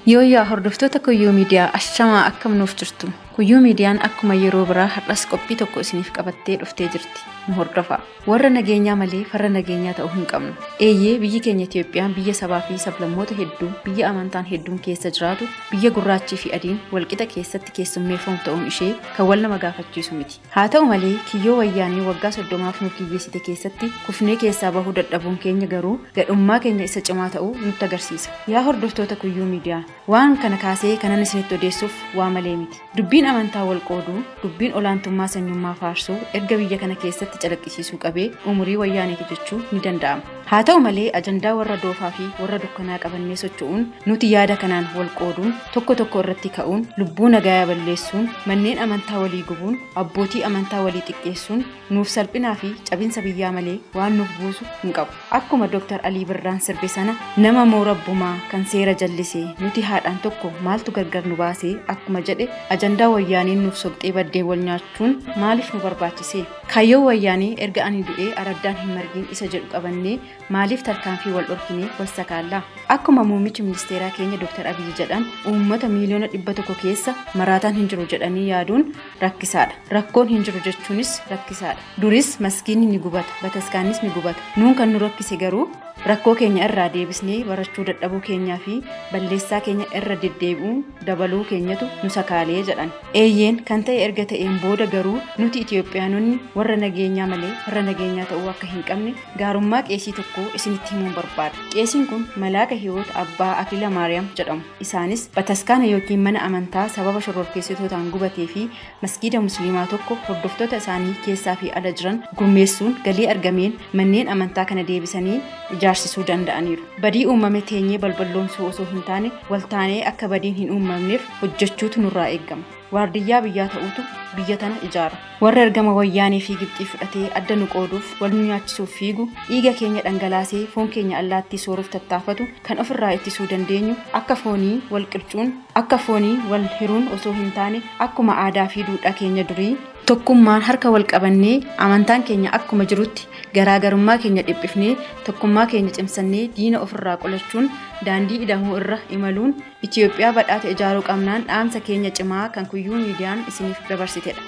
Yooyaa hordoftoota Kuyyuu Miidiyaa ashamaa akkam nuuf jirtu. Kuyyuu Miidiyaan akkuma yeroo biraa har'as qophii tokko isiniif qabattee dhuftee jirti. Nu hordofaa. Warra nageenyaa malee farra nageenyaa ta'uu hin qabnu. Eeyyee biyyi keenya Itoophiyaan biyya sabaa fi sablammoota hedduu, biyya amantaan hedduun keessa jiraatu, biyya gurraachii fi adiin walqixa keessatti keessummeeffamu ta'uun ishee kan wal nama gaafachiisu miti. Haa ta'u malee kiyyoo wayyaanii waggaa 30 nu kiyyeessite keessatti kufnee keessaa bahuu dadhabuun keenya garuu gadhummaa keenya isa cimaa ta'uu nutti agarsiisa. Yaa hordoftoota Kuyyuu Miidiyaa, waan kana kaasee kanan isinitti odeessuuf waa malee miti. Dubbiin amantaa wal qooduu, dubbiin olaantummaa sanyummaa faarsuu erga biyya kana keessatti calaqqisiisuu qabee umurii wayyaaniiti jechuun ni danda'ama. Haa ta'u malee ajandaa warra doofaa fi warra dukkanaa qabannee socho'uun nuti yaada kanaan wal qooduun tokko tokko irratti ka'uun lubbuu nagaa balleessuun manneen amantaa walii gubuun abbootii amantaa walii xiqqeessuun nuuf salphinaa fi cabinsa biyyaa malee waan nuuf buusu hin qabu. Akkuma Dr. Alii Birraan sirbe sana nama moorabbumaa kan seera jallisee nuti haadhaan tokko maaltu gargar nu baasee akkuma jedhe ajandaa wayyaaniin nuuf soqxee baddee wal nyaachuun maaliif nu barbaachise? Kayyoo wayyaanii erga ani du'ee araddaan hin margiin isa jedhu qabannee maaliif tarkaanfii wal dhorkinee wal sakaallaa? Akkuma muummichi ministeeraa keenya Dr. Abiy jedhan uummata miiliyoona 100 keessa maraataan hin jiru jedhanii yaaduun rakkisaadha. Rakkoon hin jiru jechuunis rakkisaadha. Duris maskiinni ni gubata, bataskaanis ni gubata. Nuun kan nu rakkise garuu rakkoo keenya irraa deebisnee barachuu dadhabuu keenyaa fi balleessaa keenya irra deddeebi'uun dabaluu keenyatu nu sakaalee jedhan. Eeyyeen kan ta'e erga ta'een booda garuu nuti Itoophiyaanonni warra nageenyaa malee warra nageenyaa ta'uu akka hin qabne gaarummaa qeesii tokko isinitti himuun barbaada. Qeesiin kun Malaaka Hiwoot Abbaa Akila Maariyaam jedhamu. Isaanis bataskaana yookiin mana amantaa sababa shororkeessitootaan gubatee fi masgiida musliimaa tokko hordoftoota isaanii keessaa fi ala jiran gurmeessuun galii argameen manneen amantaa kana deebisanii ijaarsisuu danda'aniiru. Badii uumame teenyee balballoomsuu osoo hin taane waltaanee akka badiin hin uumamneef hojjechuutu nurraa eegama. Waardiyyaa biyyaa ta'uutu biyya tana ijaara. Warra ergama wayyaanii fi Gibxii fudhatee adda nu qooduuf wal nu nyaachisuuf fiigu dhiiga keenya dhangalaasee foon keenya allaattii sooruuf tattaafatu kan ofirraa ittisuu dandeenyu akka foonii wal qircuun akka foonii wal hiruun osoo hin taane akkuma aadaa fi duudhaa keenya durii tokkummaan harka wal qabannee amantaan keenya akkuma jirutti garaagarummaa keenya dhiphifnee tokkummaa keenya cimsannee diina ofirraa qolachuun daandii idamuu irra imaluun Itoophiyaa badhaate ijaaruu qabnaan dhaamsa keenya cimaa kan Kuyyuu Miidiyaan isiniif dabarsitedha.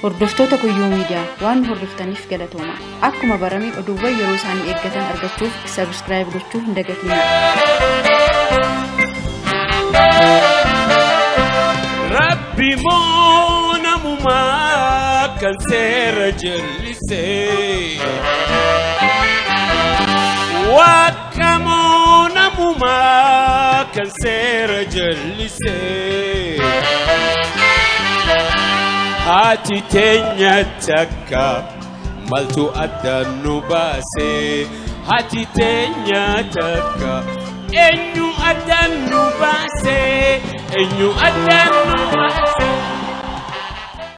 Hordoftoota Kuyyuu Miidiyaa waan hordoftaniif galatooma. Akkuma barame oduuwwan yeroo isaanii eeggatan argachuuf subscribe gochuu hin dagatinaa. Rabbi moona mumaa kan seera jallisee Wakka moona mumaa kan seera jallisee Haati teenya takka maltu addaan nu baasee Haati teenya takka eenyu addaan nu baasee eenyu addaan nu baasee